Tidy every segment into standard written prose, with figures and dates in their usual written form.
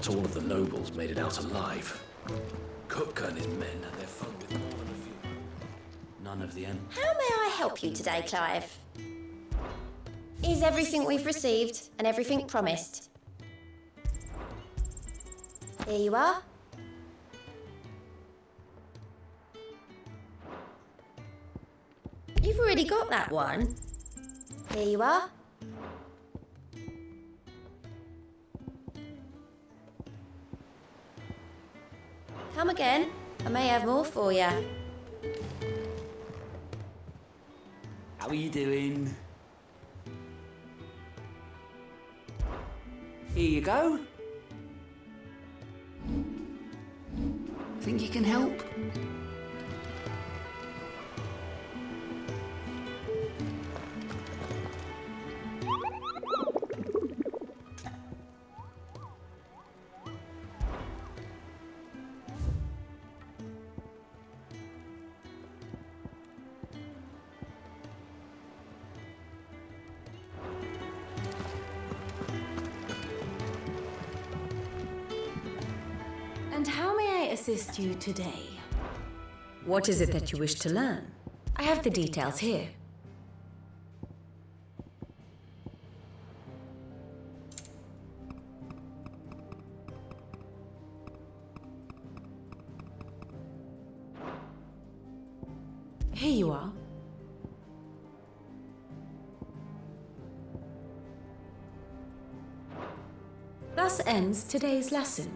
Not all of the nobles made it out alive. Kupka and his men had their fun with more than a few. None of the end. How may I help you today, Clive? Is everything we've received and everything promised? Here you are. You've already got that one. Here you are. Come again. I may have more for you. How are you doing? Here you go. Think you can help? And how may I assist you today? What is it that you wish to learn? I have the details here. Here you are. Thus ends today's lesson.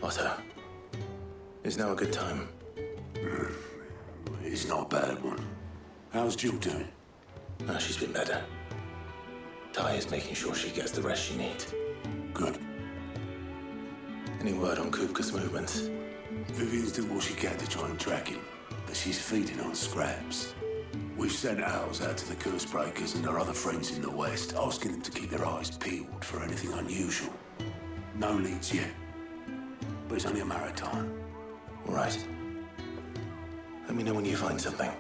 Otto, is now a good time? It's not a bad one. How's Jill doing? No, she's been better. Ty is making sure she gets the rest she needs. Good. Any word on Kupka's movements? Vivian's doing what she can to try and track him, but she's feeding on scraps. We've sent ours out to the curse breakers and our other friends in the West, asking them to keep their eyes peeled for anything unusual. No leads yet, but it's only a matter of time. All right. Let me know when you find something.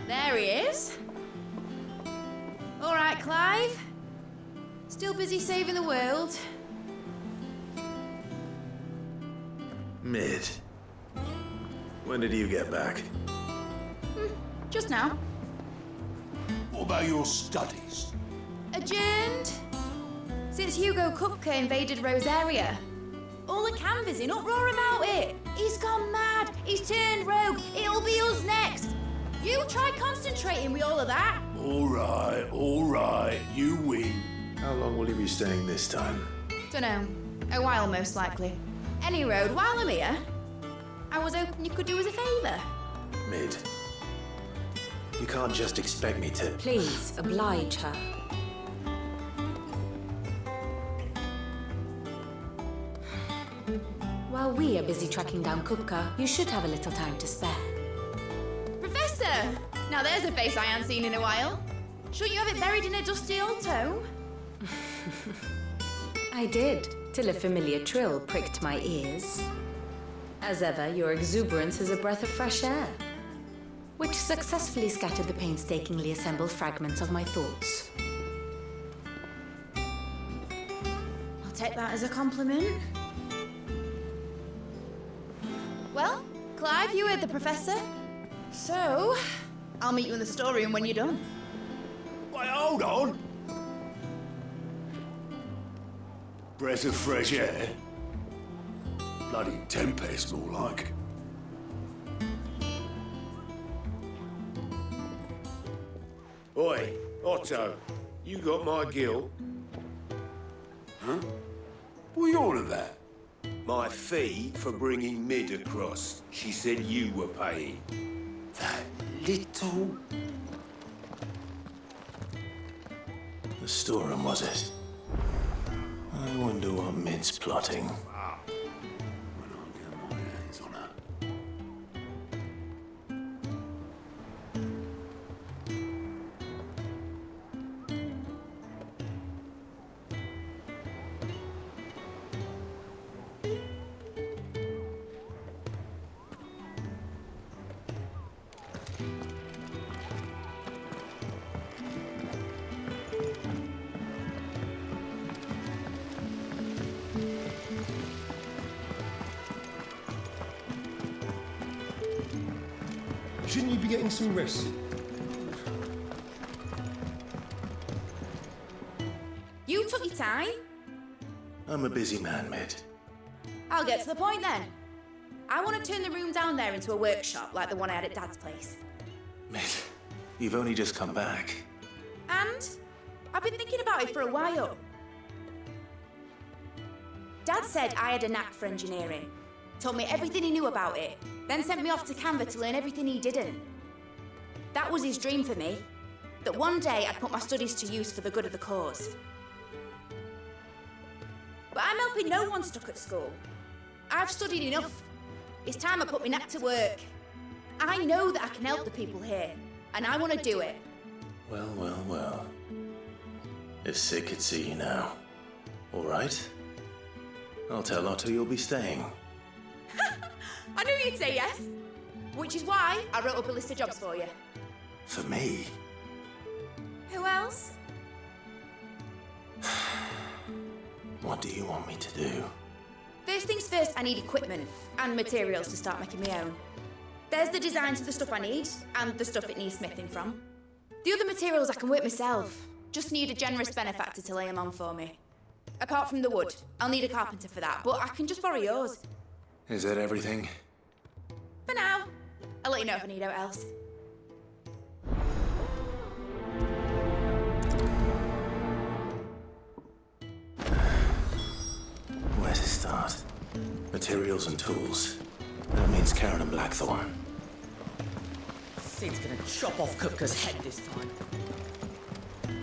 There he is. All right, Clive. Still busy saving the world. Mid. When did you get back? Just now. What about your studies? Adjourned. Since Hugo Kupka invaded Rosaria. All the canvass in uproar about it. He's gone mad. He's turned rogue. It'll be us next. You try concentrating with all of that. All right. You win. How long will you be staying this time? Dunno. A while, most likely. Any road, while I'm here, I was hoping you could do us a favour. Mid. You can't just expect me to... Please, oblige her. While we are busy tracking down Kupka, you should have a little time to spare. Professor! Now there's a face I ain't seen in a while. Shouldn't you have it buried in a dusty old tome? I did, till a familiar trill pricked my ears. As ever, your exuberance is a breath of fresh air, which successfully scattered the painstakingly assembled fragments of my thoughts. I'll take that as a compliment. Well, Clive, you heard the Professor. So, I'll meet you in the storeroom when you're done. Wait, hold on. Breath of fresh air. Bloody tempest, more like. Oi, Otto, you got my gill. Huh? What are you on about? My fee for bringing Mid across. She said you were paying. That little... The storeroom, was it? I wonder what Mid's plotting. When I get my hands on her. Shouldn't you be getting some rest? You took your time. I'm a busy man, Mid. I'll get to the point then. I want to turn the room down there into a workshop like the one I had at Dad's place. Mid, you've only just come back. And I've been thinking about it for a while. Dad said I had a knack for engineering. Told me everything he knew about it, then sent me off to Canva to learn everything he didn't. That was his dream for me, that one day I'd put my studies to use for the good of the cause. But I'm helping no one stuck at school. I've studied enough. It's time I put my knack to work. I know that I can help the people here, and I want to do it. Well, well, well. If Sid could see you now. All right. I'll tell Otto you'll be staying. I knew you'd say yes. Which is why I wrote up a list of jobs for you. For me? Who else? What do you want me to do? First things first, I need equipment and materials to start making my own. There's the designs of the stuff I need and the stuff it needs smithing from. The other materials I can work myself. Just need a generous benefactor to lay them on for me. Apart from the wood, I'll need a carpenter for that, but I can just borrow yours. Is that everything? For now. I'll let you know if I need out else. Where to start? Materials and tools. That means Karen and Blackthorn. Sid's gonna chop off Kupka's head this time.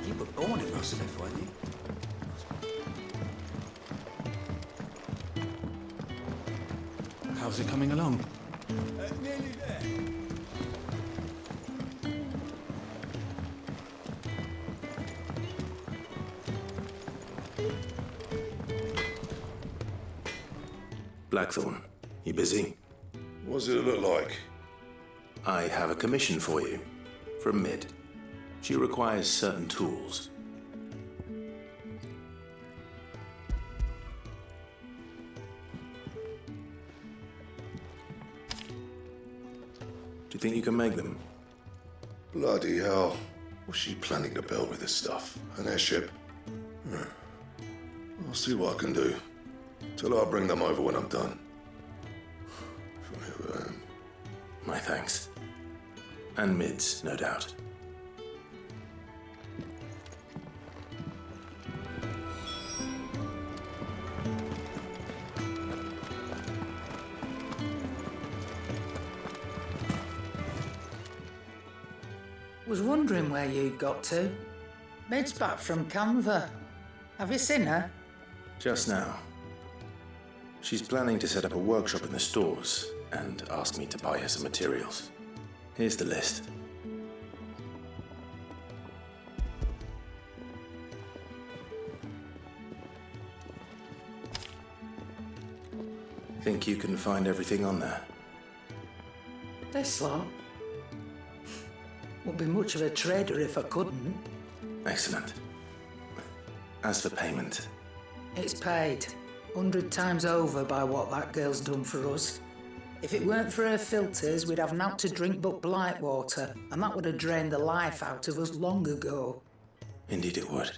You were born in Rosalith, weren't you? How's it coming along? Nearly there. Blackthorn, you busy? What's it look like? I have a commission for you. From Mid. She requires certain tools. Do you think you can make them? Bloody hell. What's she planning to build with this stuff? An airship? I'll see what I can do. Till I bring them over when I'm done. My thanks. And Mid's, no doubt. Was wondering where you got to. Mid's back from Canva. Have you seen her? Just now. She's planning to set up a workshop in the stores and asked me to buy her some materials. Here's the list. think you can find everything on there? This lot? Wouldn't be much of a trader if I couldn't. Excellent. As for payment? It's paid 100 times over by what that girl's done for us. If it weren't for her filters, we'd have naught to drink but blight water, and that would have drained the life out of us long ago. Indeed it would.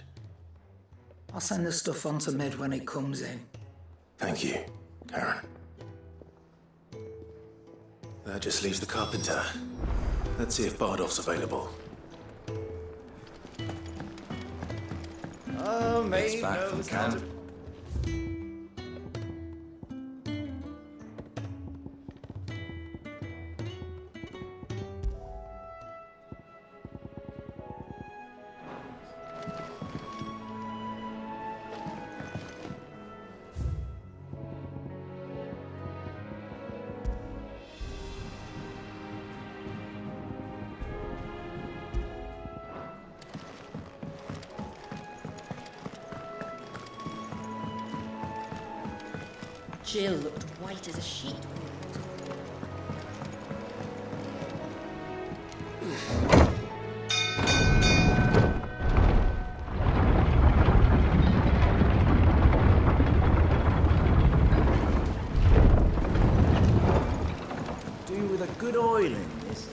I'll send the stuff on to Mid when it comes in. Thank you, Karen. That just leaves the carpenter. Let's see if Bardolph's available. Oh, It's back from camp. Jill looked white as a sheet. Do with a good oiling, this.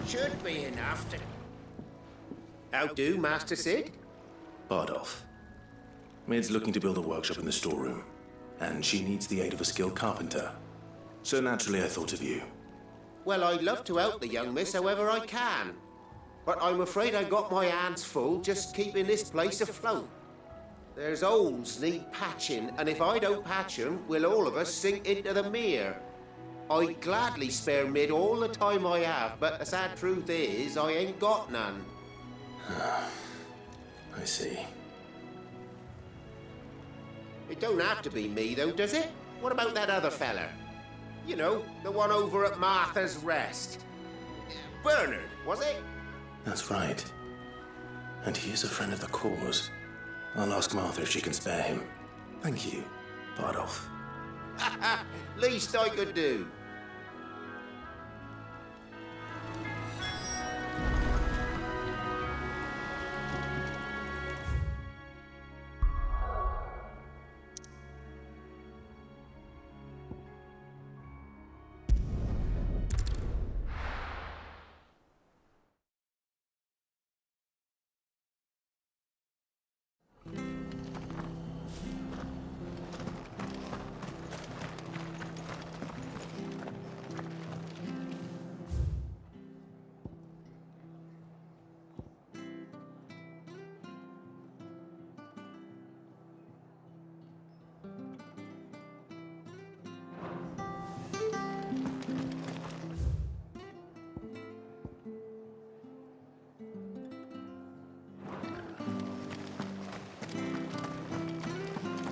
Should be enough to... How do, Master Sid? Bardolph. Mid's looking to build a workshop in the storeroom, and she needs the aid of a skilled carpenter. So naturally I thought of you. Well, I'd love to help the young miss however I can. But I'm afraid I got my hands full just keeping this place afloat. There's holes need patching, and if I don't patch them, we'll all of us sink into the mere. I'd gladly spare Mid all the time I have, but the sad truth is, I ain't got none. I see. It don't have to be me, though, does it? What about that other fella? You know, the one over at Martha's Rest. Bernard, was it? That's right. And he is a friend of the cause. I'll ask Martha if she can spare him. Thank you, Bardolph. Least I could do.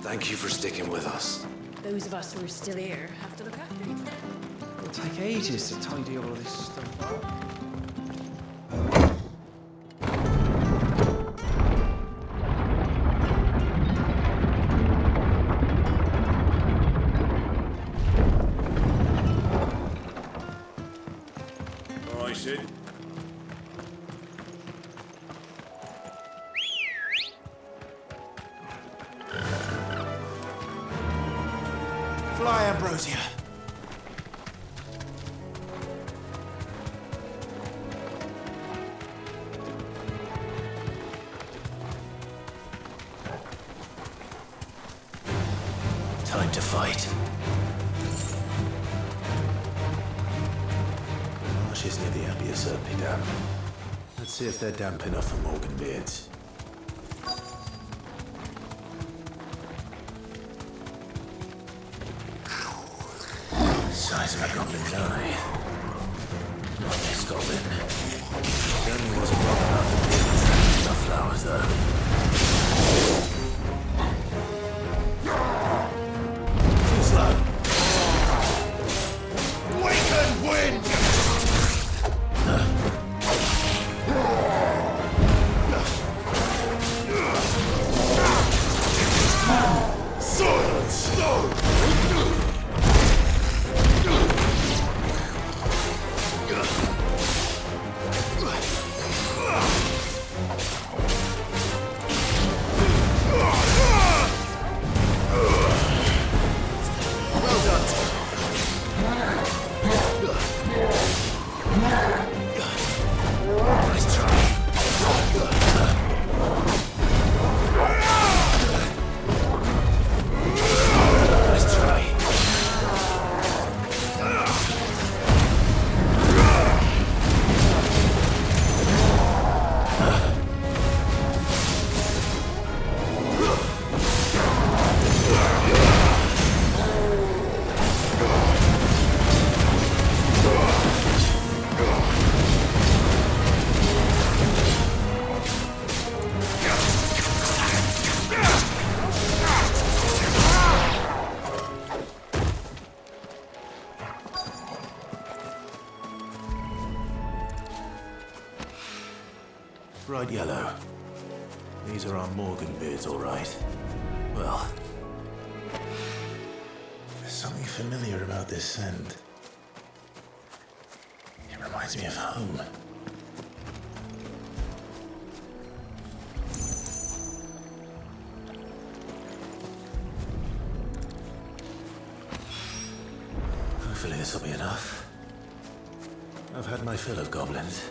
Thank you for sticking with us. Those of us who are still here have to look after each other. It'll take ages to tidy all of this stuff up. All right, Sid. Fly, Ambrosia. Time to fight. The marsh is near the Abbey is certainly damp. Let's see if they're damp enough for Morgan beards. Size of a goblin's eye. Not this goblin. Certainly wasn't wrong about the beards and the flowers, though. Too slow. We can win! Silence! No! Bright yellow. These are our Morgan beards, all right. Well, there's something familiar about this scent. It reminds me of home. Hopefully this will be enough. I've had my fill of goblins.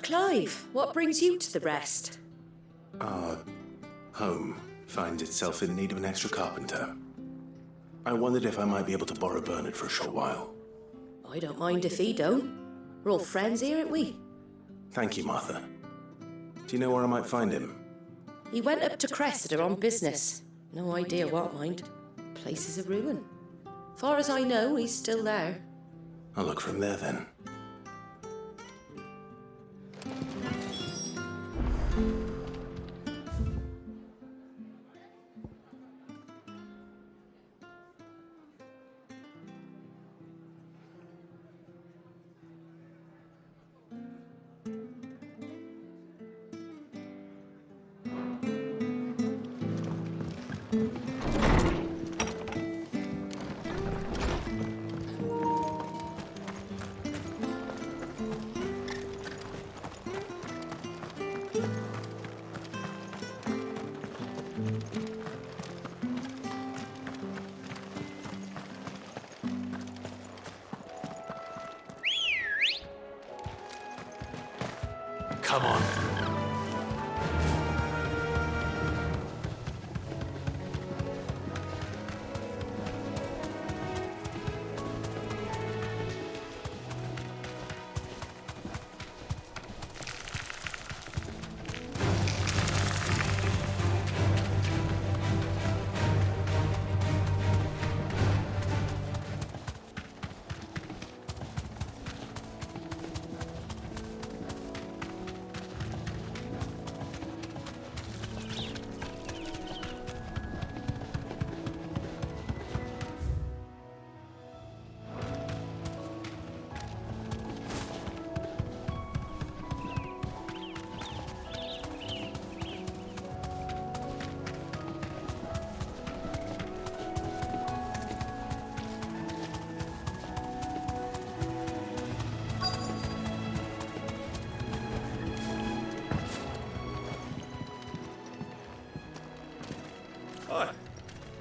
Clive, what brings you to the rest? Our home finds itself in need of an extra carpenter. I wondered if I might be able to borrow Bernard for a short while. I don't mind if he don't. We're all friends here, aren't we? Thank you, Martha. Do you know where I might find him? He went up to Cressida on business. No idea what, mind. Place is a ruin. Far as I know, he's still there. I'll look for him there then. Come on.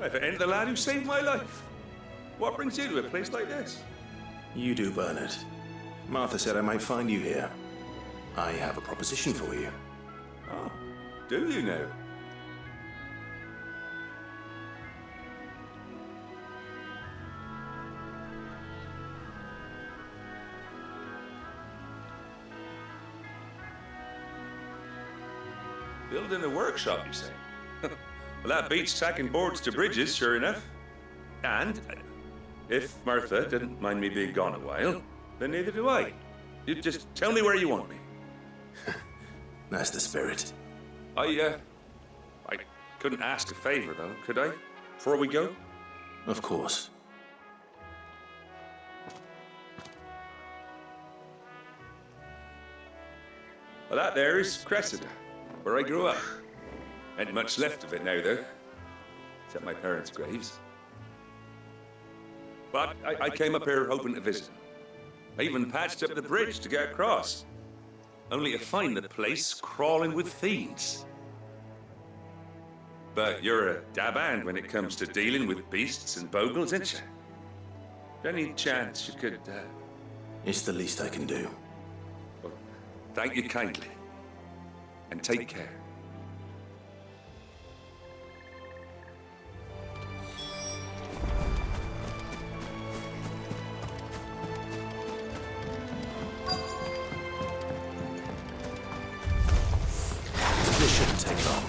If it ain't the lad who saved my life. What brings you to a place like this? You do, Bernard. Martha said I might find you here. I have a proposition for you. Oh, do you now? Building a workshop, you say? Well, that beats tacking boards to bridges, sure enough. And if Martha didn't mind me being gone a while, then neither do I. You just tell me where you want me. That's the spirit. I couldn't ask a favor, though, could I? Before we go? Of course. Well, that there is Cressida, where I grew up. Ain't much left of it now, though. Except my parents' graves. But I came up here hoping to visit them. I even patched up the bridge to get across. Only to find the place crawling with fiends. But you're a dab hand when it comes to dealing with beasts and bogles, ain't you? Any chance you could, It's the least I can do. Well, thank you kindly. And take care. This shouldn't take long.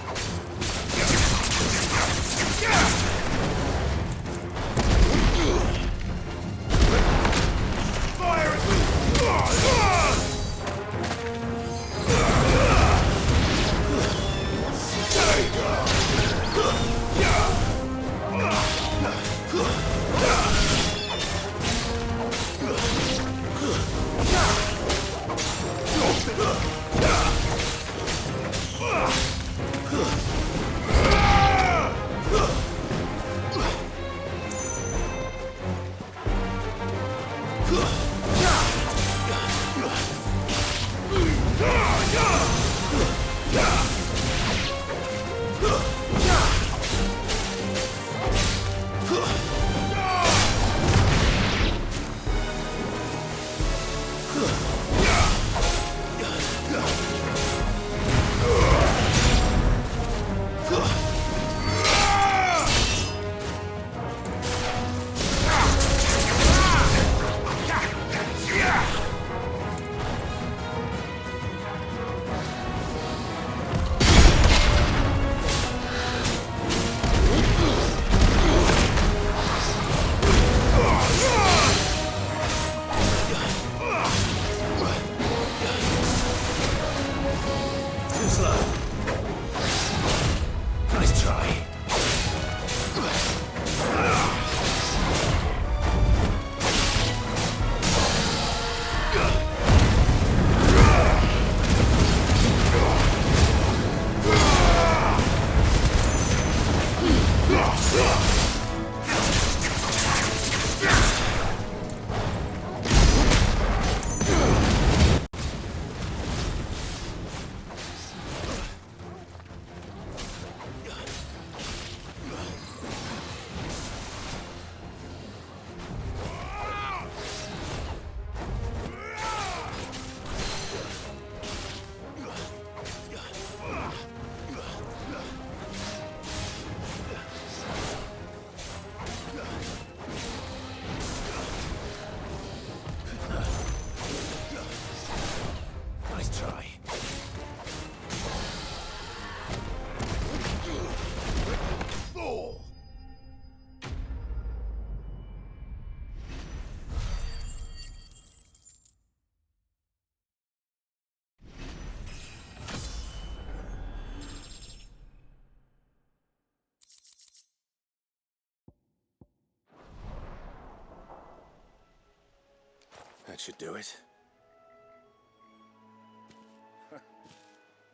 That should do it.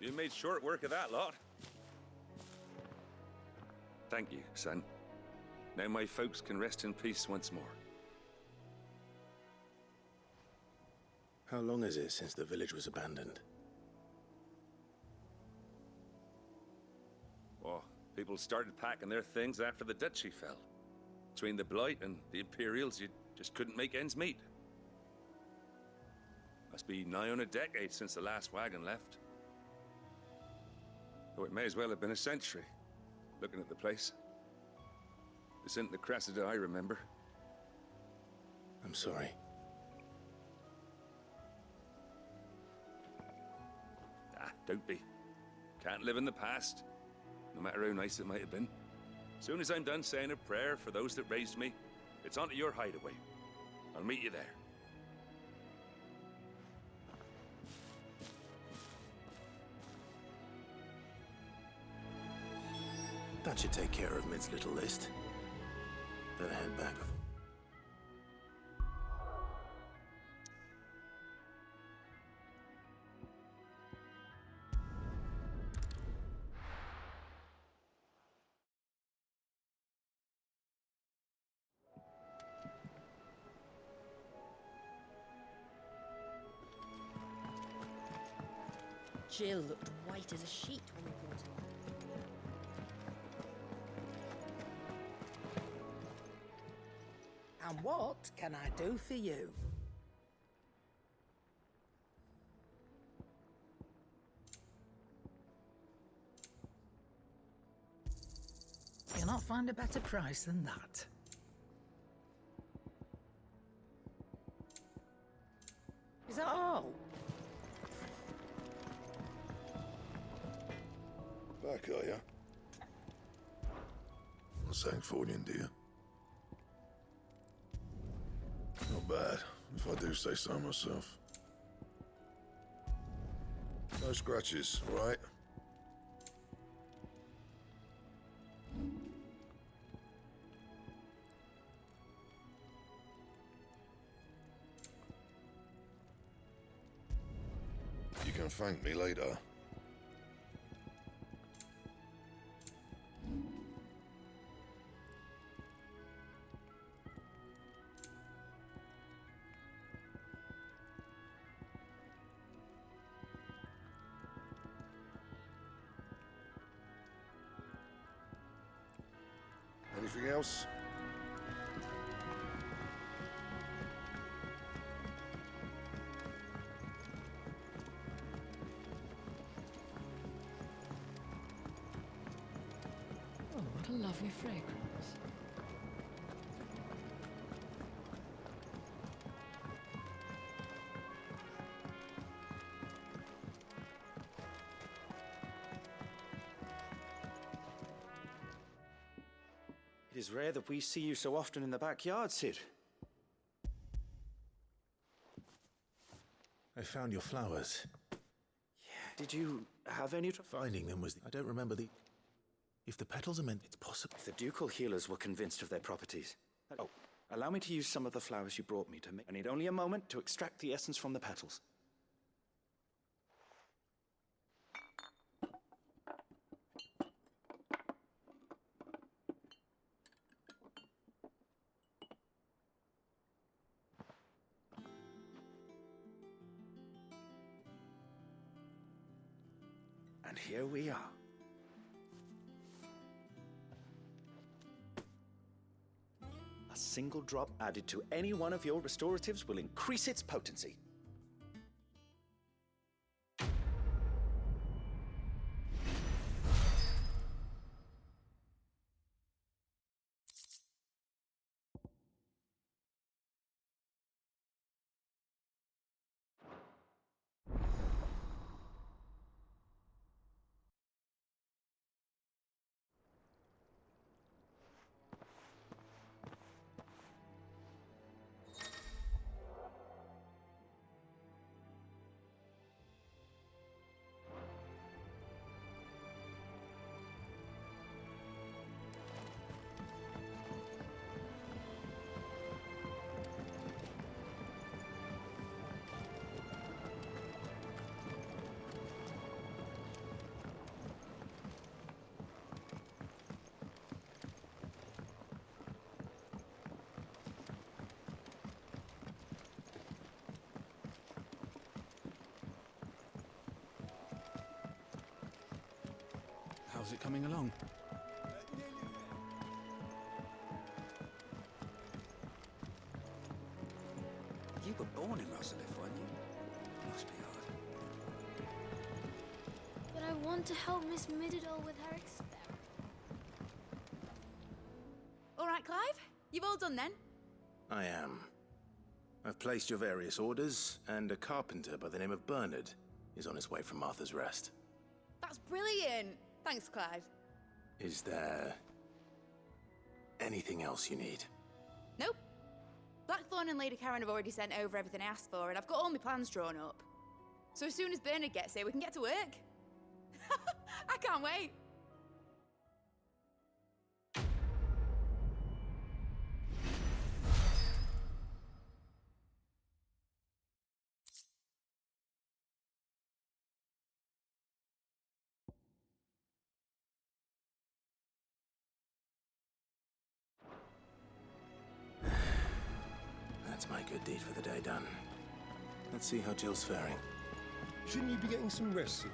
You made short work of that lot. Thank you, son. Now my folks can rest in peace once more. How long is it since the village was abandoned? Oh, people started packing their things after the duchy fell. Between the Blight and the Imperials, you just couldn't make ends meet. Must be nigh on a decade since the last wagon left. Though it may as well have been a century, looking at the place. This isn't the Cressida I remember. I'm sorry. Ah, don't be. Can't live in the past, no matter how nice it might have been. Soon as I'm done saying a prayer for those that raised me, it's onto your hideaway. I'll meet you there. That should take care of Mid's little list. Better head back. Jill looked white as a sheet when we brought her. And what can I do for you? You'll not find a better price than that. Is that all? Back, are you? Not Sancfordian, do you? Not bad, if I do say so myself. No scratches, all right? You can thank me later. Anything else? Oh, what a lovely fragrance. It is rare that we see you so often in the backyard, Sid. I found your flowers. Yeah. Did you have any Finding them was I don't remember the... If the petals are meant, it's possible. If the ducal healers were convinced of their properties. Oh, allow me to use some of the flowers you brought me to make... I need only a moment to extract the essence from the petals. And here we are. A single drop added to any one of your restoratives will increase its potency. How's it coming along? You were born in Russellif, weren't you? Must be hard. But I want to help Miss Middledore with her experiment. All right, Clive. You've all done then? I am. I've placed your various orders, and a carpenter by the name of Bernard is on his way from Martha's Rest. That's brilliant. Thanks, Clive. Is there... anything else you need? Nope. Blackthorn and Lady Karen have already sent over everything I asked for, and I've got all my plans drawn up. So as soon as Bernard gets here, we can get to work. I can't wait. That's my good deed for the day done. Let's see how Jill's faring. Shouldn't you be getting some rest, Sid?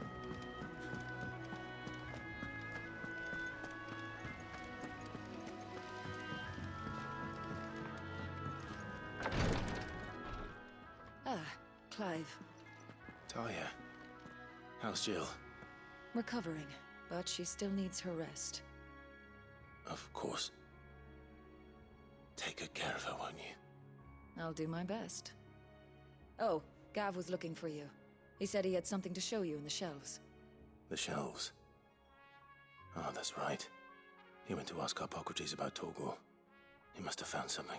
Ah, Clive. Talia, how's Jill? Recovering, but she still needs her rest. Of course. Take good care of her, won't you? I'll do my best. Oh, Gav was looking for you. He said he had something to show you in the shelves. The shelves. Oh, that's right. He went to ask Harpocrates about Torgal. He must have found something.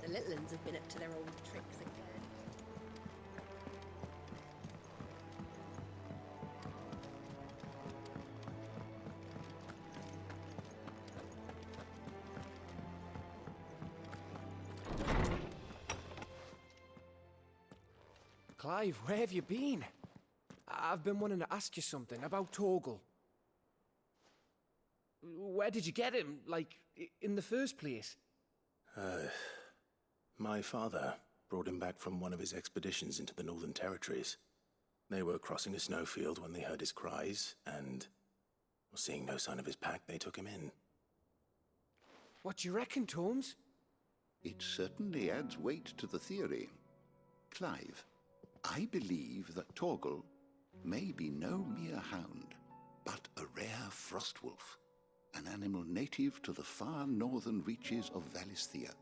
The little uns have been up to their old tricks again. Clive, where have you been? I've been wanting to ask you something about Torgal. Where did you get him, like, in the first place? My father brought him back from one of his expeditions into the Northern Territories. They were crossing a snowfield when they heard his cries, and, seeing no sign of his pack, they took him in. What do you reckon, Tomes? It certainly adds weight to the theory. Clive, I believe that Torgal may be no mere hound, but a rare frostwolf, an animal native to the far northern reaches of Valisthea.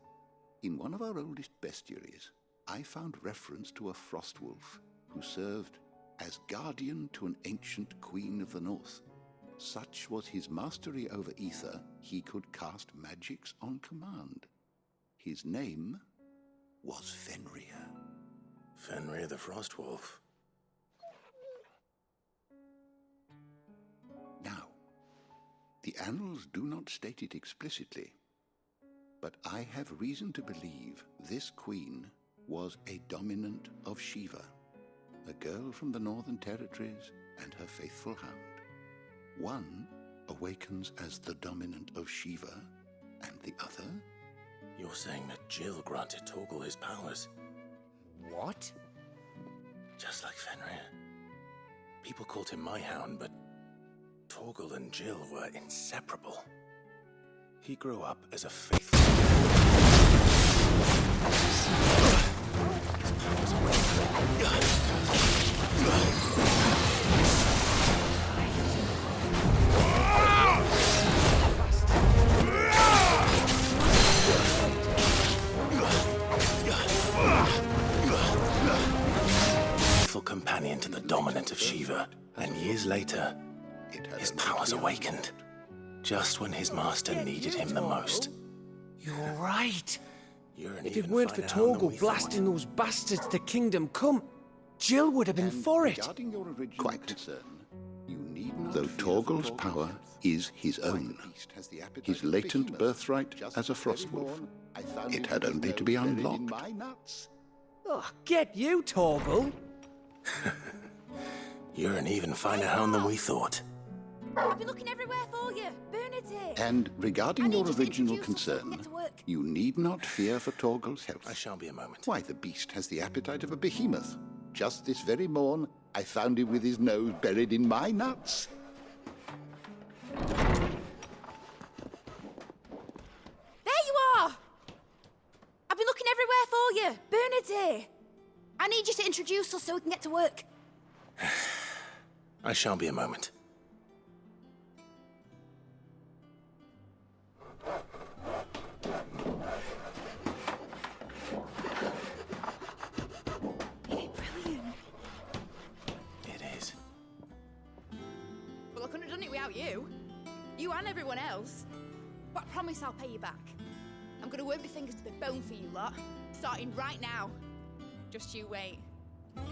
In one of our oldest bestiaries, I found reference to a frostwolf who served as guardian to an ancient queen of the north. Such was his mastery over ether, he could cast magics on command. His name was Fenrir. Fenrir the Frostwolf. Now, the annals do not state it explicitly, but I have reason to believe this queen was a dominant of Shiva, a girl from the Northern Territories and her faithful hound. One awakens as the dominant of Shiva, and the other? You're saying that Jill granted Torgal his powers? What? Just like Fenrir. People called him my hound, but Torgal and Jill were inseparable. He grew up as a faithful... companion to the dominant of Shiva, and years later, his powers awakened, just when his master needed him the most. You're right. You're an If even it weren't for finer hound than Torgal we blasting those bastards to Kingdom Come, Jill would have been for it. Quite. Though Torgal's power is his own, his latent birthright as a frostwolf, it had only to be unlocked. Oh, get you, Torgal! You're an even finer hound than we thought. I've been looking everywhere for you. Bernadette. And regarding your original concern, you need not fear for Torgal's health. I shall be a moment. Why, the beast has the appetite of a behemoth. Just this very morn, I found him with his nose buried in my nuts. There you are! I've been looking everywhere for you. Bernadette. I need you to introduce us so we can get to work. I shall be a moment. Brilliant. It is. Well, I couldn't have done it without you. You and everyone else. But I promise I'll pay you back. I'm gonna work my fingers to the bone for you lot, starting right now. Just you wait.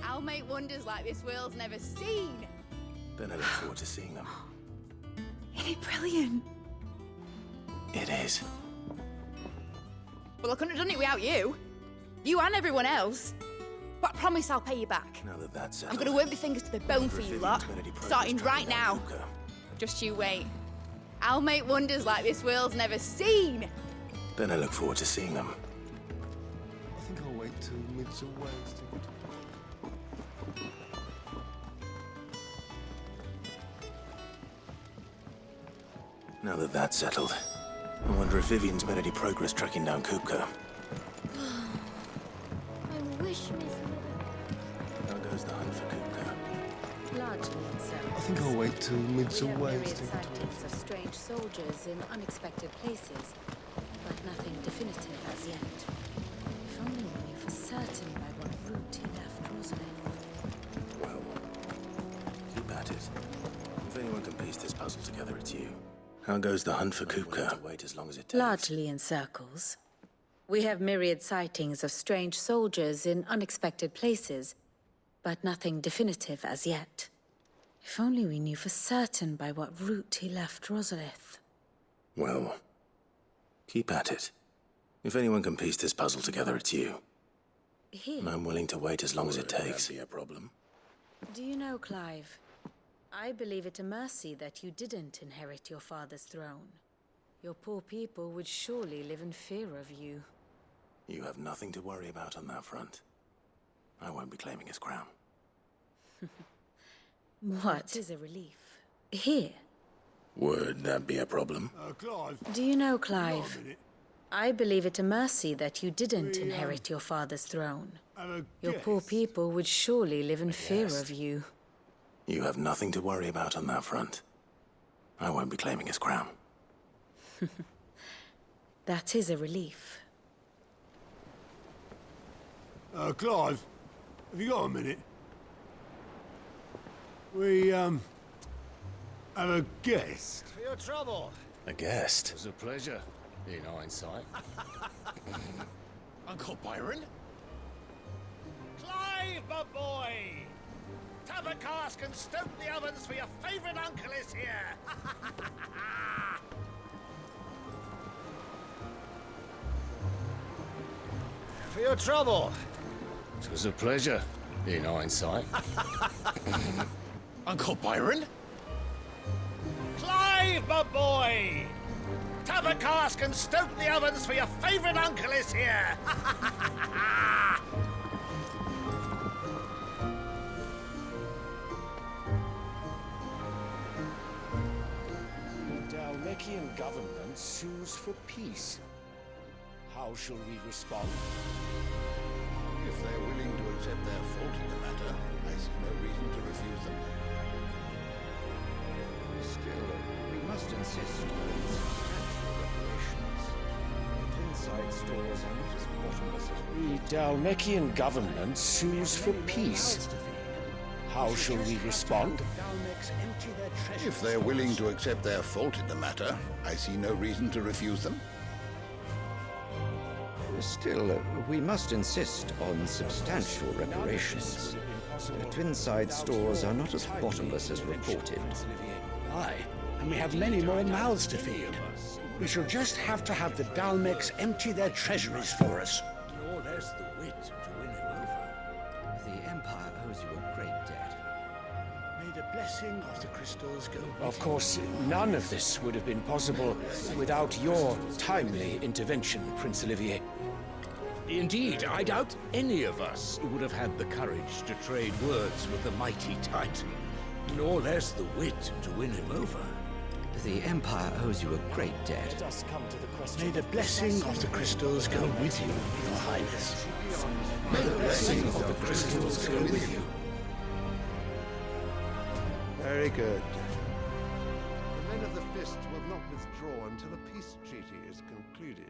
I'll make wonders like this world's never seen. Then I look forward to seeing them. Isn't it brilliant? It is. Well, I couldn't have done it without you. You and everyone else. But I promise I'll pay you back. Now that that's I'm settled, gonna work my fingers to the bone for you lot, starting right now. Hookah. Just you wait. I'll make wonders like this world's never seen. Then I look forward to seeing them. I think I'll wait till mid's away. Now that that's settled, I wonder if Vivian's made any progress tracking down Kupka. I wish, Miss. How goes the hunt for Kupka? Largely in circles. I think I'll wait till mid's We have away. myriad sightings of strange soldiers in unexpected places, but nothing definitive as yet. If only we knew for certain by what route he left Rosalith. Well, keep at it. If anyone can piece this puzzle together, it's you. How goes the hunt for Kupka? Wait as long as it takes. Largely in circles. We have myriad sightings of strange soldiers in unexpected places, but nothing definitive as yet. If only we knew for certain by what route he left Rosalith. Well, keep at it. If anyone can piece this puzzle together, it's you. Here. And I'm willing to wait as long as it takes. That'd be a problem. Do you know, Clive? I believe it a mercy that you didn't inherit your father's throne. Your poor people would surely live in fear of you. You have nothing to worry about on that front. I won't be claiming his crown. What is a relief? Here. Would that be a problem? Clive. Do you know, Clive? I believe it a mercy that you didn't inherit your father's throne. Your poor people would surely live in fear of you. You have nothing to worry about on that front. I won't be claiming his crown. That is a relief. Clive, have you got a minute? We, have a guest. For your trouble. A guest? It was a pleasure, in hindsight. Uncle Byron? Clive, my boy! Tap a cask and stoke the ovens for your favourite uncle is here! For your trouble. It was a pleasure, in hindsight. Uncle Byron? Clive, my boy! Tap a cask and stoke the ovens for your favourite uncle is here! Dalmekian government sues for peace. How shall we respond? If they're willing to accept their fault in the matter, I see no reason to refuse them. Still, we must insist on substantial reparations. The inside stores are not as bottomless as The Dalmekian government sues for peace. How shall we respond? If they're willing to accept their fault in the matter, I see no reason to refuse them. Still, we must insist on substantial reparations. Twinside stores are not as bottomless as reported. Aye, and we have many more mouths to feed. We shall just have to have the Dalmecs empty their treasuries for us. Nor there's the wit to win him over. The Empire owes you a great debt. May the blessing of the crystals go with Of course, none of this would have been possible without your timely intervention, Prince Olivier. Indeed, I doubt any of us would have had the courage to trade words with the mighty Titan. Nor less the wit to win him over. The Empire owes you a great debt. Let us come to the question. May the blessing of the crystals go with you, Your Highness. May the blessing of the crystals go with you. Very good. The men of the Fist will not withdraw until a peace treaty is concluded.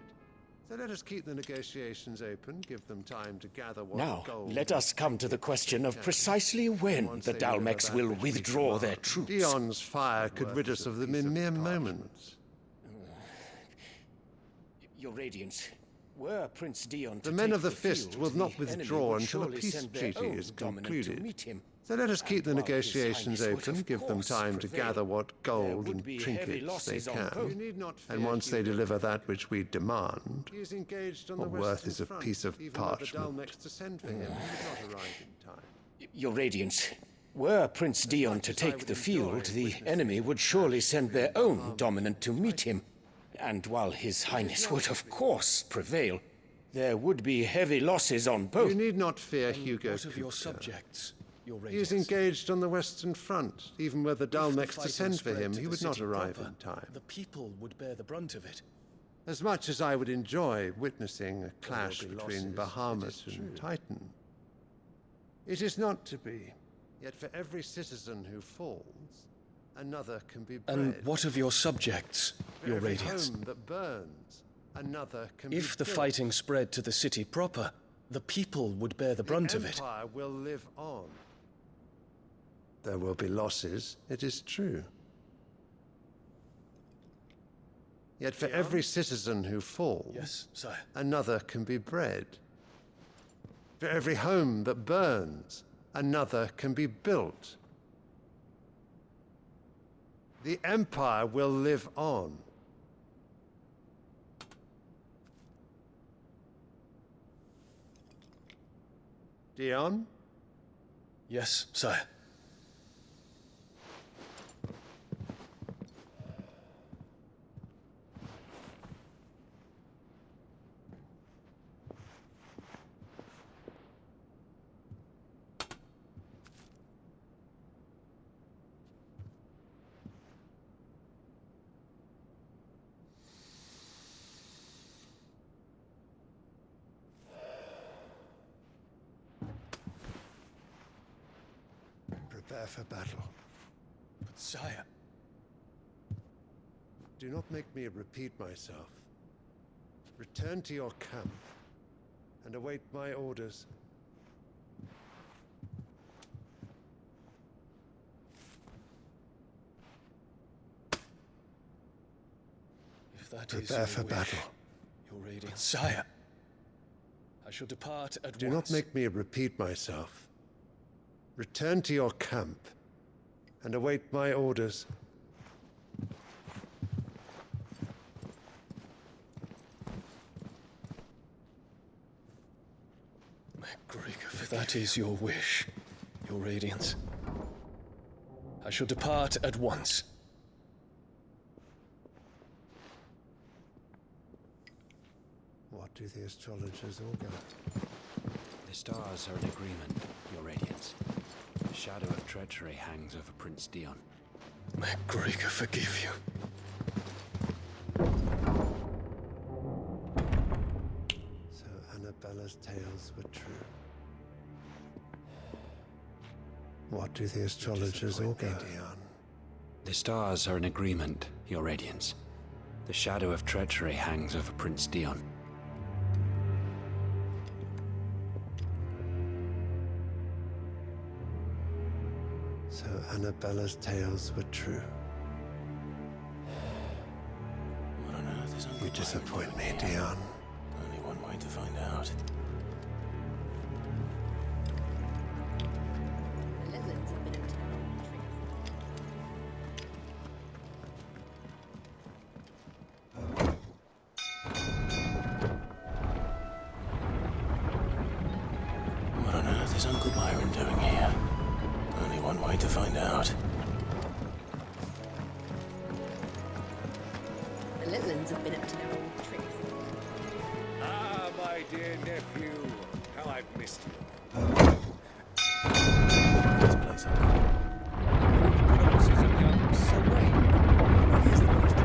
So let us keep the negotiations open, give them time to gather what Now, gold... let us come to the question of precisely when the Dalmecs will withdraw their troops. Dion's fire could rid us of them in mere moments. Your Radiance, were Prince Dion to The men take of the field, Fist will not the enemy withdraw would until a surely peace send their treaty own is dominant concluded. to meet him. So let us keep the And while His negotiations Highness would open, of give them course time to prevail, gather what gold would and be heavy trinkets they losses on can. both. You need not fear, and once they deliver that which we demand, what worth is a piece of parchment? To send for him, he would not arrive in time. Your Radiance, were Prince Dion to take the field, the enemy would surely send their own dominant to meet him. And while His Highness would of course prevail, there would be heavy losses on both. You need not fear Hugo. What of your subjects, Your He is Radiance? engaged on the Western Front. Even were the Dalmecs to fighting send for spread him, to he the would not city arrive proper, in time. The people would bear the brunt of it. As much as I would enjoy witnessing a clash be between losses, Bahamut and Titan, It is not to be. Yet for every citizen who falls, another can be bred. And what of your subjects, For your every radiance? home that burns, another can be If the built. fighting spread to the city proper, the people would bear the brunt of it. The Empire will live on. There will be losses, it is true. Yet for every citizen who falls, yes, sire, another can be bred. For every home that burns, another can be built. The Empire will live on. Dion? Yes, sire. Prepare for battle. But sire... Do not make me repeat myself. Return to your camp and await my orders. If that Prepare is your for wish, battle. Your radiance, sire. I shall depart at Do once. not make me repeat myself. Return to your camp and await my orders. If that is your wish, your radiance, I shall depart at once. What do the astrologers augur? The stars are in agreement, your radiance. The shadow of treachery hangs over Prince Dion. May Gregor forgive you. So Annabella's tales were true. What do the astrologers augur? The stars are in agreement, your radiance. The shadow of treachery hangs over Prince Dion. So Annabella's tales were true. What on earth is You disappoint me, Dion. Only one way to find out. What on earth is Uncle Byron doing here? Only one way to find out. The Litlands have been up to their old tricks. Ah, my dear nephew, how I've missed you. This place, Uncle. Offices of young Sir Wayne. He's the most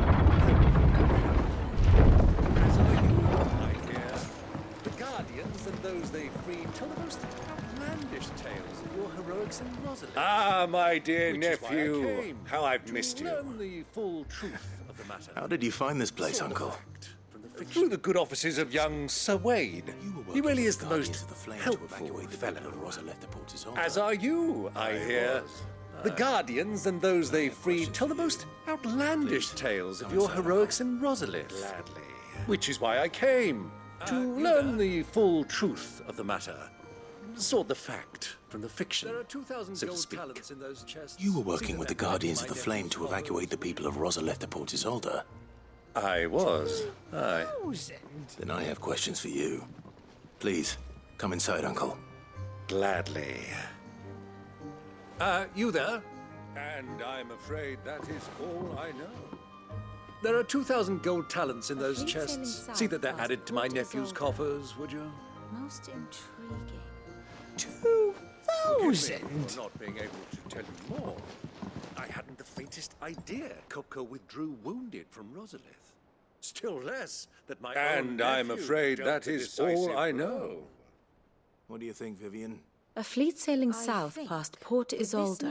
as I hear, the Guardians and those they freed tell the most outlandish tales of your heroics in Rosalind. Ah, my dear Which is why I nephew, came, how I've missed you. learn the full truth of the matter. How did you find this place, Uncle? Through the good offices of young Sir Wayne. He really is the most to helpful evacuate the fellow. people of Rosa left the port Isolde. As are you, I hear. The Guardians and those they freed tell the most outlandish tales of your heroics in Rosalith. Gladly. Which is why I came, to learn the full truth of the matter. Sort the fact from the fiction, There are 2,000 so to gold speak. talents in those chests. You were working with the Guardians of the Flame to evacuate the people of Rosa left the port Isolde. I was. Aye. Then I have questions for you. Please, come inside, Uncle. Gladly. You there? And I'm afraid that is all I know. There are 2,000 gold talents in those chests. See that they're added to my nephew's coffers, would you? Most intriguing. 2,000? For not being able to tell you more. I hadn't the faintest idea Kopko withdrew wounded from Rosalith. Still less that my own And I'm nephew afraid dealt that the is all I decisive know. blow. What do you think, Vivian? A fleet sailing south past Port Isolde.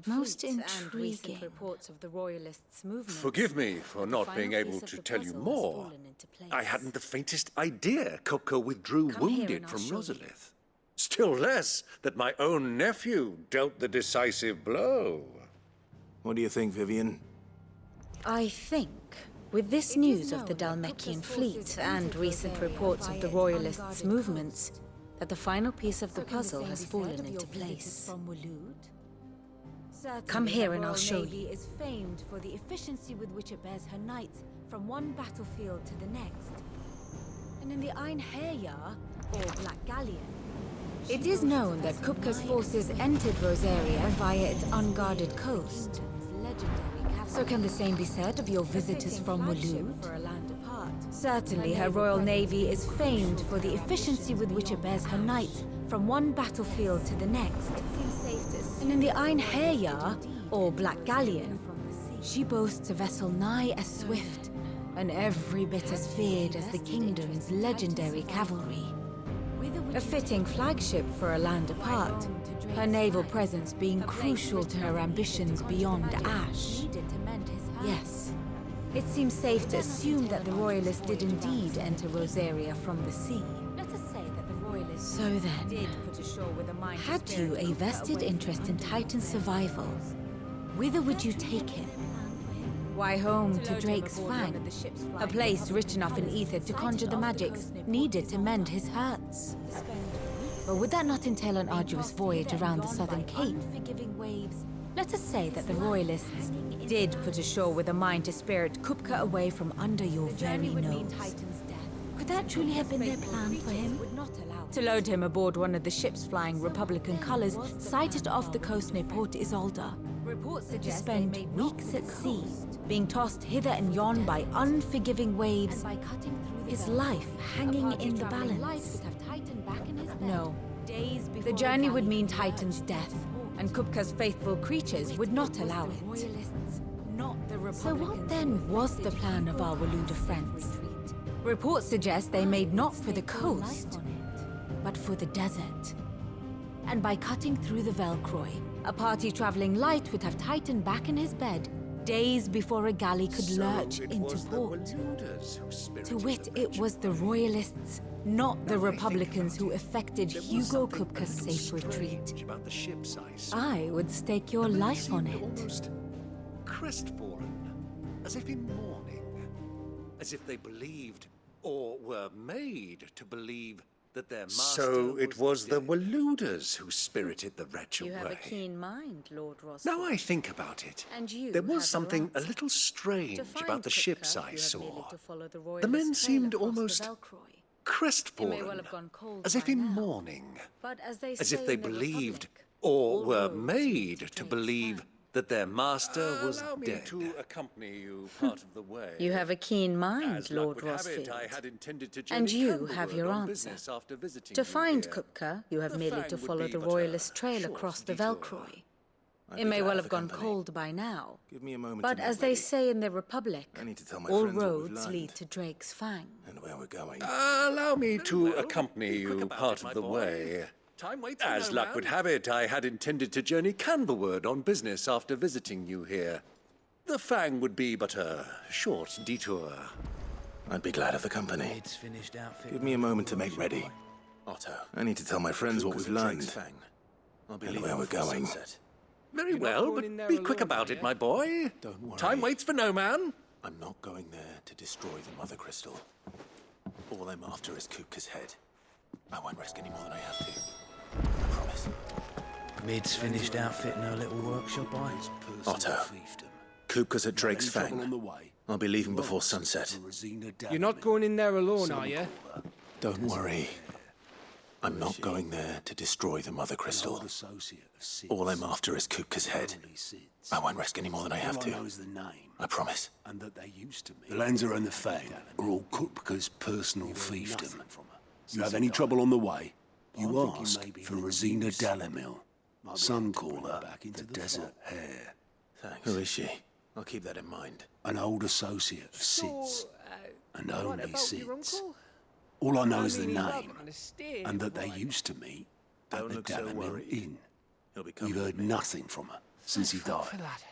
Most intriguing. Reports of the Royalists' movement. Forgive me for not being able to tell you more. I hadn't the faintest idea Kupka withdrew wounded from Rosalith. Still less that my own nephew dealt the decisive blow. What do you think, Vivian? I think, with this news of the Dalmekian fleet and recent reports of the Royalists' movements, that the final piece of the puzzle has fallen into place. Come here and I'll show you. Is famed for the efficiency with which it bears her knights from one battlefield to the next. And in the Einherjar, or Black Galleon, It is known that Kupka's forces entered Rosaria via its unguarded coast. So can the same be said of your visitors from Waloed? Certainly her royal navy is famed for the efficiency with which it bears her knights from one battlefield to the next. And in the Einherjar, or Black Galleon, she boasts a vessel nigh as swift and every bit as feared as the kingdom's legendary cavalry. A fitting flagship for a land apart, her naval presence being crucial to her ambitions beyond Ash. Yes, it seems safe to assume that the Royalists did indeed enter Rosaria from the sea. let us say that the Royalists So then, did put ashore with a mind to had steer you a Kupka vested away interest from in Titan's survival, whither would you take him? Why home to Drake's Fang, a place rich enough in ether to conjure the magics needed to mend his hurts? Or would that not entail an arduous voyage around the southern cape? Let us say that the Royalists did put ashore with a mind to spirit Kupka away from under your very nose. Could that truly have been their plan for him? To load him aboard one of the ships flying Republican colors sighted off the coast near Port Isolde. To spend weeks at sea, being tossed hither and yon by unforgiving waves, his life hanging in the balance. No, the journey would mean Titan's death, and Kupka's faithful creatures would not allow it. So what then was the plan of our Waluda friends? Reports suggest they made not for the coast, but for the desert. And by cutting through the Velcroy, a party traveling light would have Titan back in his bed days before a galley could lurch into port. To wit, it was the Royalists, not the Republicans, who effected Hugo Kupka's safe retreat. I would stake your life on it. Crestfallen, as if in mourning, as if they believed, or were made to believe, that their master So it was the Waluders who spirited the wretch You away. have a keen mind, Lord Ross. Now I think about it, And you there was have something your a little strange To find about the Kupka, ships I you have saw. merely to follow the The Royalist men trail seemed across the almost Velcroy. crestfallen, It may well have gone cold as if by in now. mourning, But as they as say if they in the believed, Republic, or all were roads made lead to Drake's believe, that their master was Allow me dead. to accompany you part of the way. You have a keen mind, As luck Lord would have it, Rossfield. I had intended to And journey you have Candlewood your on answer. business after visiting To you find here. Kupka, you have The merely Fang to would follow be the but a Royalist trail short across the detour. Velcroy. I'd It be may glad well of have the gone company. cold by now. Give me a moment But to as get they ready. say in the Republic, I need to tell my all friends what we've roads learned. lead to Drake's Fang. And where we're going. Allow me to well, accompany be quick you about part it, my of the boy. way. Time waits for As no luck man. would have it, I had intended to journey Candlewood on business after visiting you here. The Fang would be but a short detour. I'd be glad of the company. Give me a moment to make ready. Otto, I need to tell my friends what we've learned. I'll be leaving where we're going. Very well, but be quick about it, my boy. Don't worry. Time waits for no man. I'm not going there to destroy the Mother Crystal. All I'm after is Kupka's head. I won't risk any more than I have to. I promise. Mid's finished outfitting her little workshop, Otto, Kupka's at Drake's Fang. I'll be leaving before sunset. You're not going in there alone, are you? Don't worry. I'm not going there to destroy the Mother Crystal. All I'm after is Kupka's head. I won't risk any more than I have to. I promise. The Lancer and the Fang are all Kupka's personal fiefdom. You have any trouble on the way, you ask for Rosina Dalamil, Suncaller, the Desert Hare. Thanks. Who is she? I'll keep that in mind. An old associate of Sid's, and what only about your Sid's. uncle? All I know is the he's name, up on a steer, and that they boy. used to meet at the Dalamil Inn. He'll be We've coming heard with me. nothing from her since he died. For that.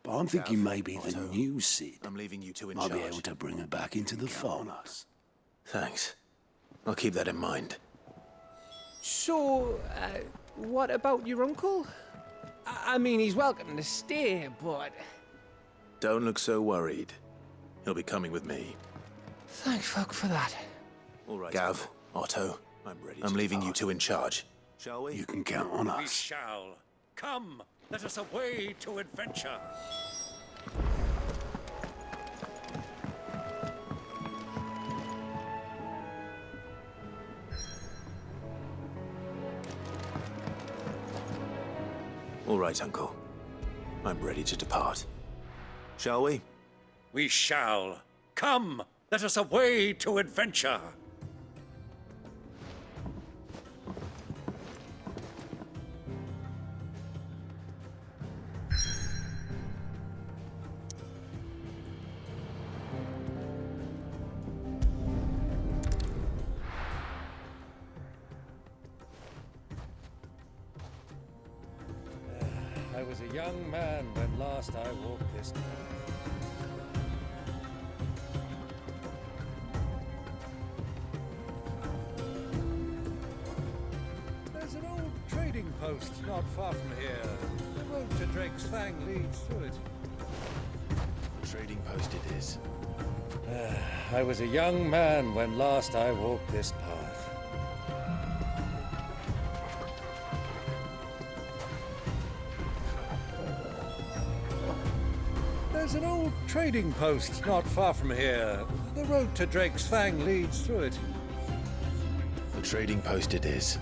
But I'm thinking maybe the new Sid I'm leaving you two in might be charge. able to bring her back into the farmhouse. Thanks. I'll keep that in mind. So, what about your uncle? I mean, he's welcome to stay, but... Don't look so worried. He'll be coming with me. Thank fuck for that. All right. Gav, Otto, I'm leaving you two in charge. Shall we? You can count on We us. shall. Come, let us away to adventure. All right, Uncle. I'm ready to depart. Shall we? We shall. Come, let us away to adventure. I was a young man when last I walked this path. There's an old trading post not far from here. The road to Drake's Fang leads through it. The trading post it is. I was a young man when last I walked this path. There's an old trading post not far from here. The road to Drake's Fang leads through it. The trading post it is.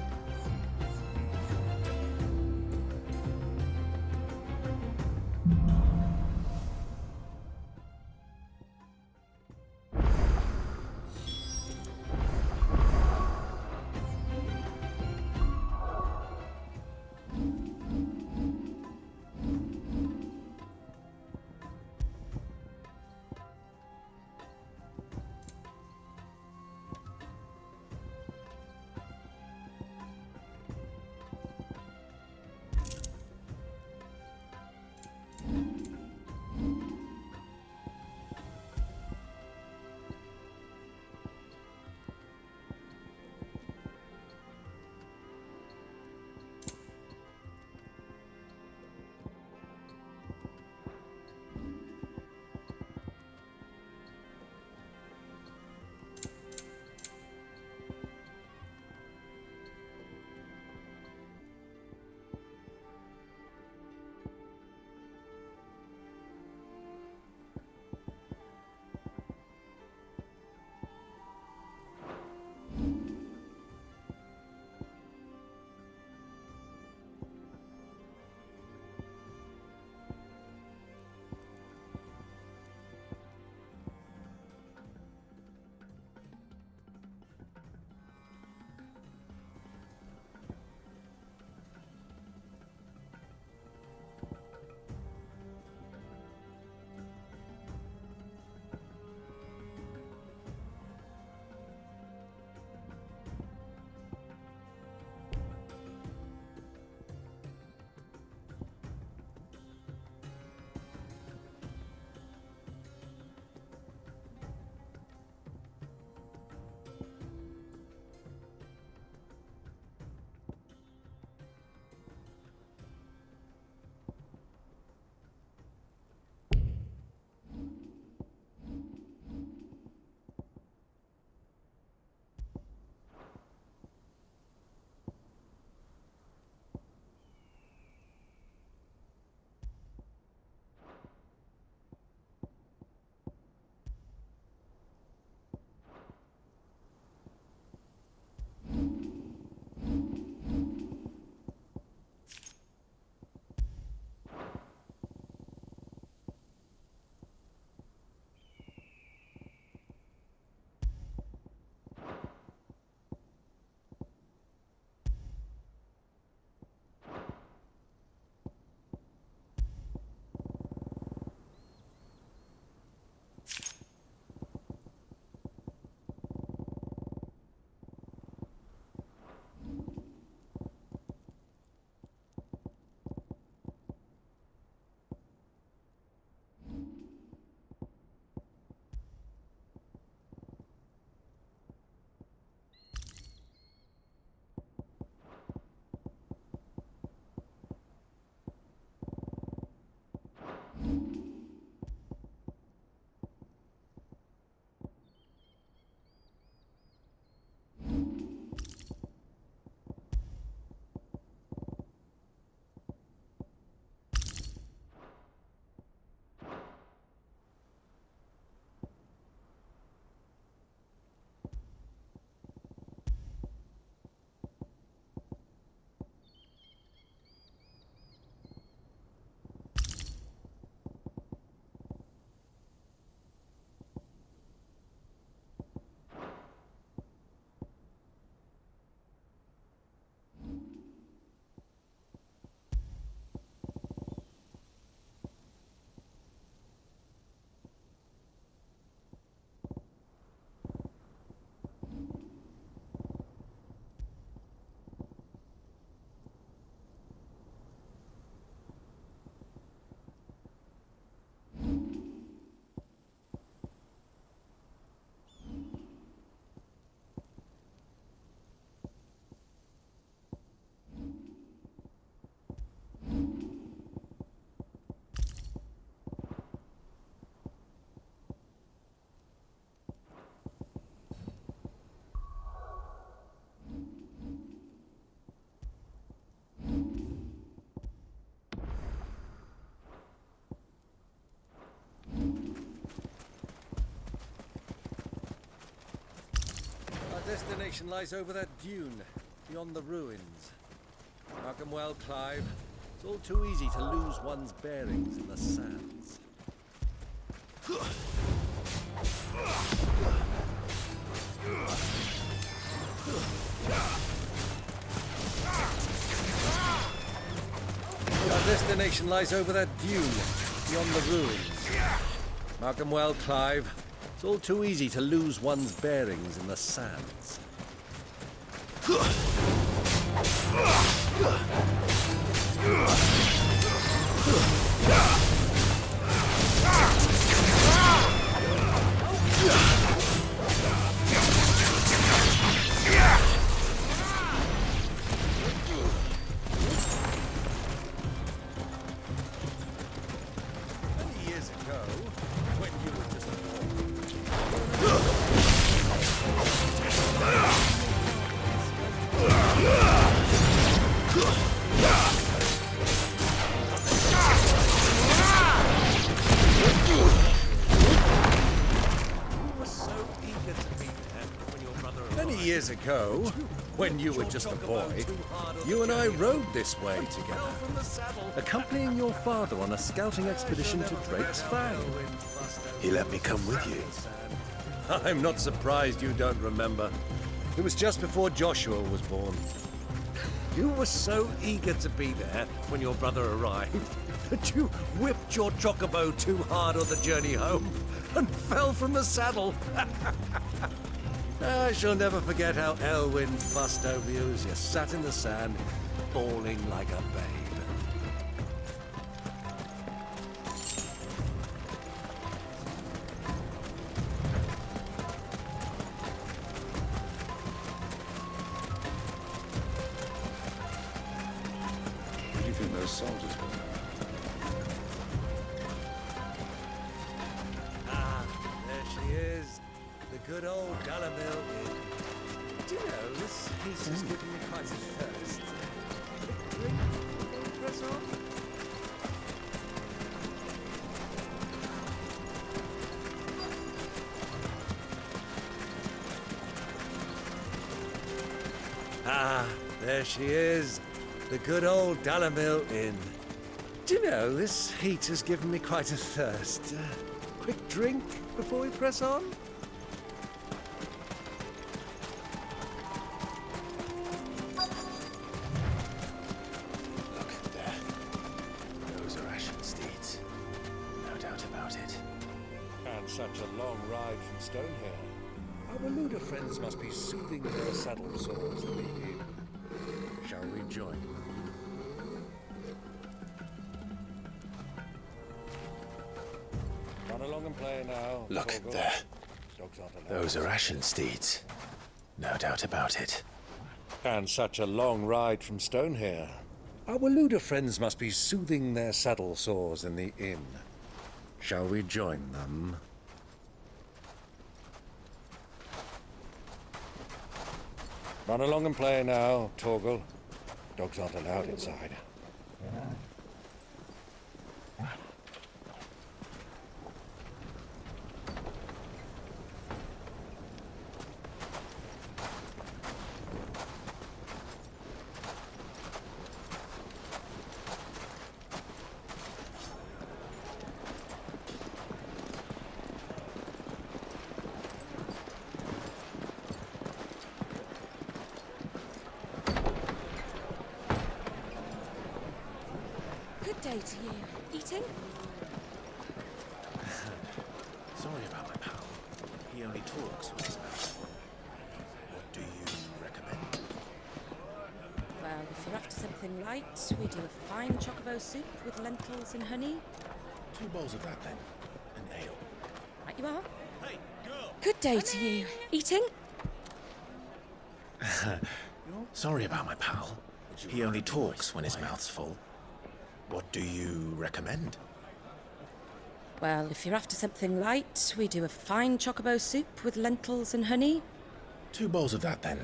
destination lies over that dune, beyond the ruins. Mark 'em well, Clive. It's all too easy to lose one's bearings in the sands. Our destination lies over that dune, beyond the ruins. Mark 'em well, Clive. It's all too easy to lose one's bearings in the sands. Years ago, when you were just a Many years ago, when you were just a boy, you and I rode this way together, accompanying your father on a scouting expedition to Drake's Fang. He let me come with you. I'm not surprised you don't remember. It was just before Joshua was born. You were so eager to be there when your brother arrived that you whipped your chocobo too hard on the journey home and fell from the saddle. I shall never forget how Elwyn fussed over you as you sat in the sand, bawling like a babe. Who do you think those soldiers were? Ah, there she is. The good old Dalamil Inn. Do you know, this heat has given me quite a thirst. A drink before we press on? Ah, there she is. The good old Dalamil Inn. Do you know, this heat has given me quite a thirst. Quick drink before we press on? Such a long ride from Stonehill. Our Luda friends must be soothing their saddle sores in the inn. Shall we join them? Run along and play now. Look Torgal. there. Dogs aren't allowed. Those are ashen steeds. No doubt about it. And such a long ride from Stonehill. Our Luda friends must be soothing their saddle sores in the inn. Shall we join them? Run along and play now, Torgal. Dogs aren't allowed inside. Good day to you. Eating? Sorry about my pal. He only talks with his mouth. What do you recommend? Well, if you're after something light, we do a fine chocobo soup with lentils and honey. 2 bowls of that then. An ale. Right you are. Hey, girl! Good day to you. Eating? Sorry about my pal. He only talks when his mouth's full. What do you recommend? Well, if you're after something light, we do a fine chocobo soup with lentils and honey. 2 bowls of that then.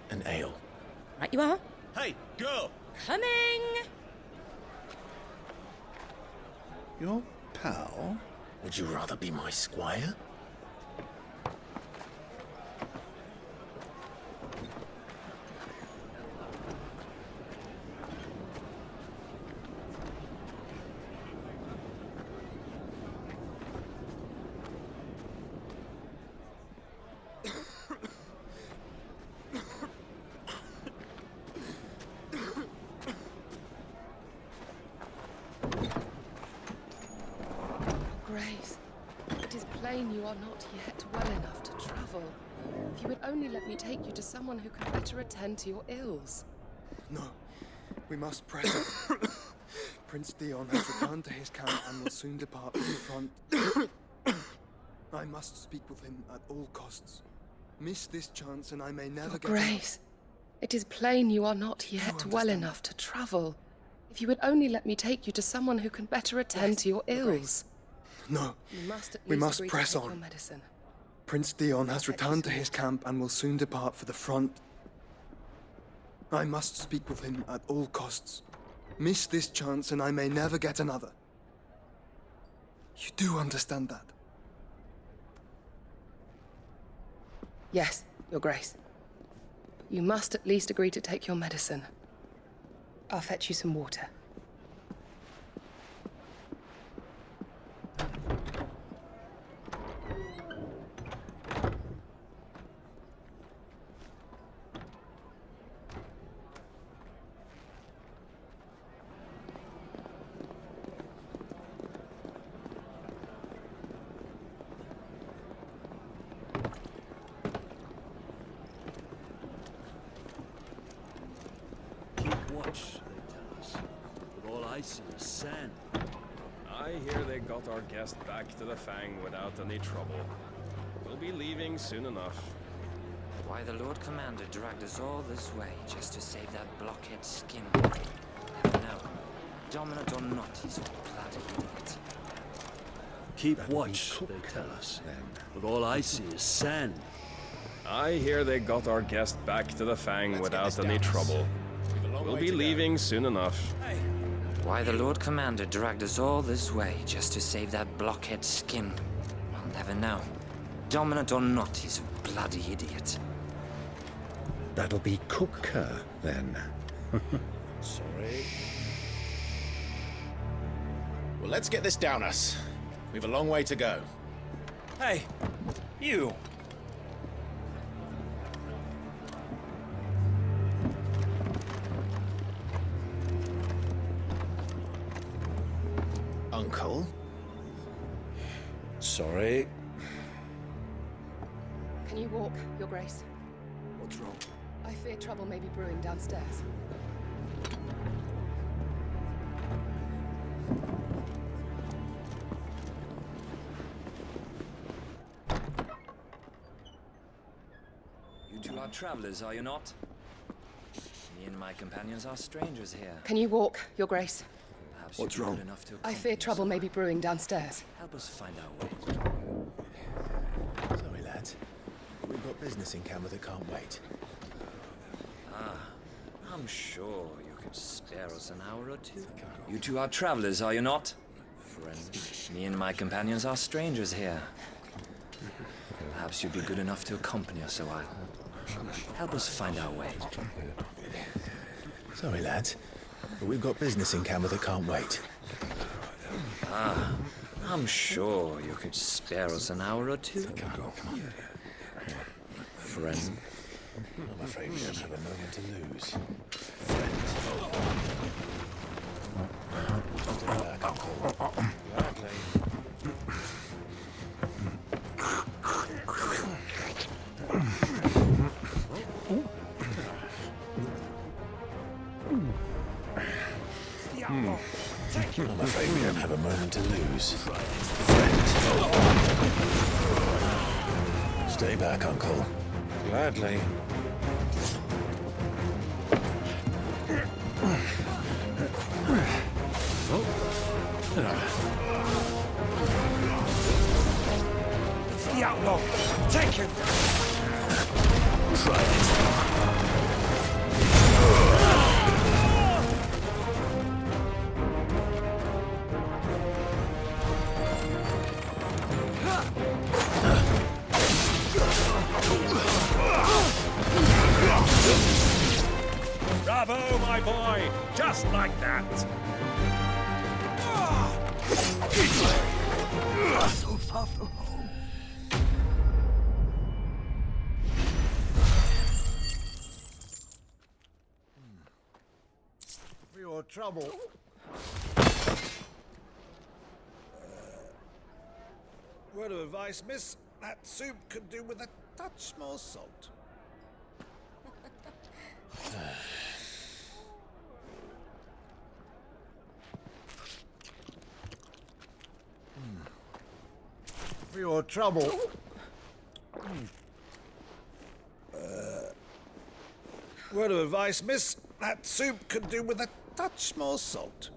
An ale. Right you are. Hey, girl! Coming! Your pal? Would you rather be my squire? plain you are not yet well enough to travel. If you would only let me take you to someone who can better attend to your ills. No, we must press it. Prince Dion has returned to his camp and will soon depart from the front. I must speak with him at all costs. Miss this chance and I may never get... Grace, it is plain you are not yet well enough to travel. If you would only let me take you to someone who can better attend to your ills. No, You must at we least must agree press to take on. your medicine. Prince Dion has returned to his camp and will soon depart for the front. I must speak with him at all costs. Miss this chance and I may never get another. You do understand that? Yes, Your Grace. You must at least agree to take your medicine. I'll fetch you some water. Watch, they tell us. But all I see is sand. I hear they got our guest back to the Fang without any trouble. We'll be leaving soon enough. Why the Lord Commander dragged us all this way just to save that blockhead skin? Never know. Dominant or not, he's a bloody idiot. Keep watch, they tell us. But all I see is sand. I hear they got our guest back to the Fang without any trouble. We'll be leaving soon enough. Why the Lord Commander dragged us all this way just to save that blockhead skin? I'll never know. Dominant or not, he's a bloody idiot. That'll be Cooker, then. Sorry. Well, let's get this down us. We've a long way to go. Hey, you! Uncle? Sorry. Can you walk, Your Grace? What's wrong? I fear trouble may be brewing downstairs. You two are travelers, are you not? Me and my companions are strangers here. Can you walk, Your Grace? Perhaps What's you'd be wrong? good enough to I fear trouble may be brewing downstairs. help us find our way. Sorry, lads. We've got business in camera that can't wait. I'm sure you could spare us an hour or two. You two are travelers, are you not? Friends, me and my companions are strangers here. Perhaps you'd be good enough to accompany us a while. Help us find our way. Sorry, lads. But we've got business in camera that can't wait. I'm sure you could spare us an hour or two. Friend. I'm afraid we don't have a moment to lose. Stay back, Uncle. Gladly. I'm afraid we don't have a moment to lose. Stay back, Uncle. Gladly. It's the outlaw! Take him! Try it. Bravo, my boy! Just like that! So far from home. For your trouble. Word of advice, miss. That soup could do with a touch more salt. For your trouble. Word of advice, miss. That soup could do with a touch more salt.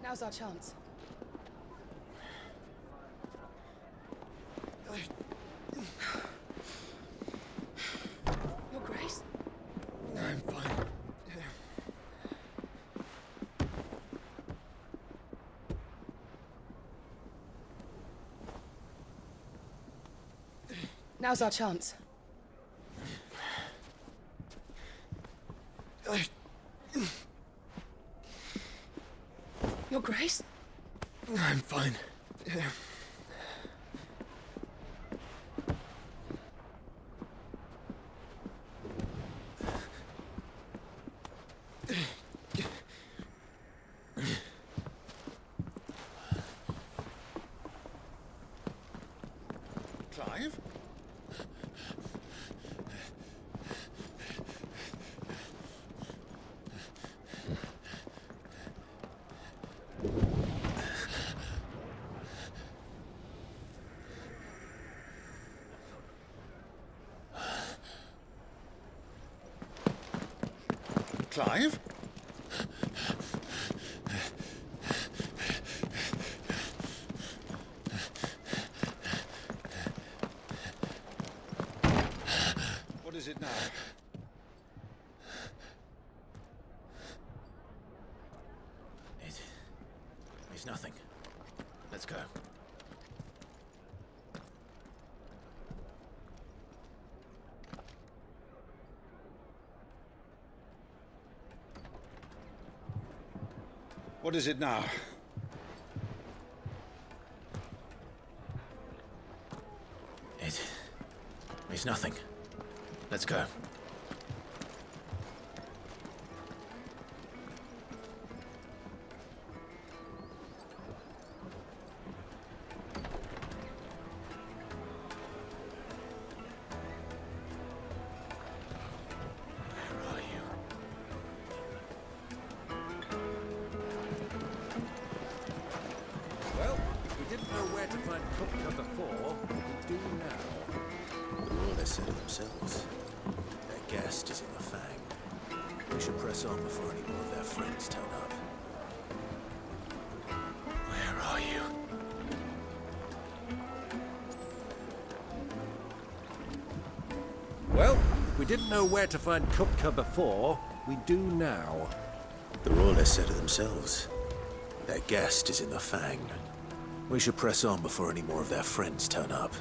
Now's our chance. Your Grace? I'm fine. Now's our chance. Your Grace? I'm fine. Clive? Clive? What is it now? It's nothing. Let's go. What is it now? It's nothing. Let's go. Well, we didn't know where to find Kupka before. We do now. The rule they said of themselves. Their guest is in the Fang. We should press on before any more of their friends turn up. Where are you? Well, we didn't know where to find Kupka before. We do now. The Rawlers said of themselves. Their guest is in the Fang. We should press on before any more of their friends turn up.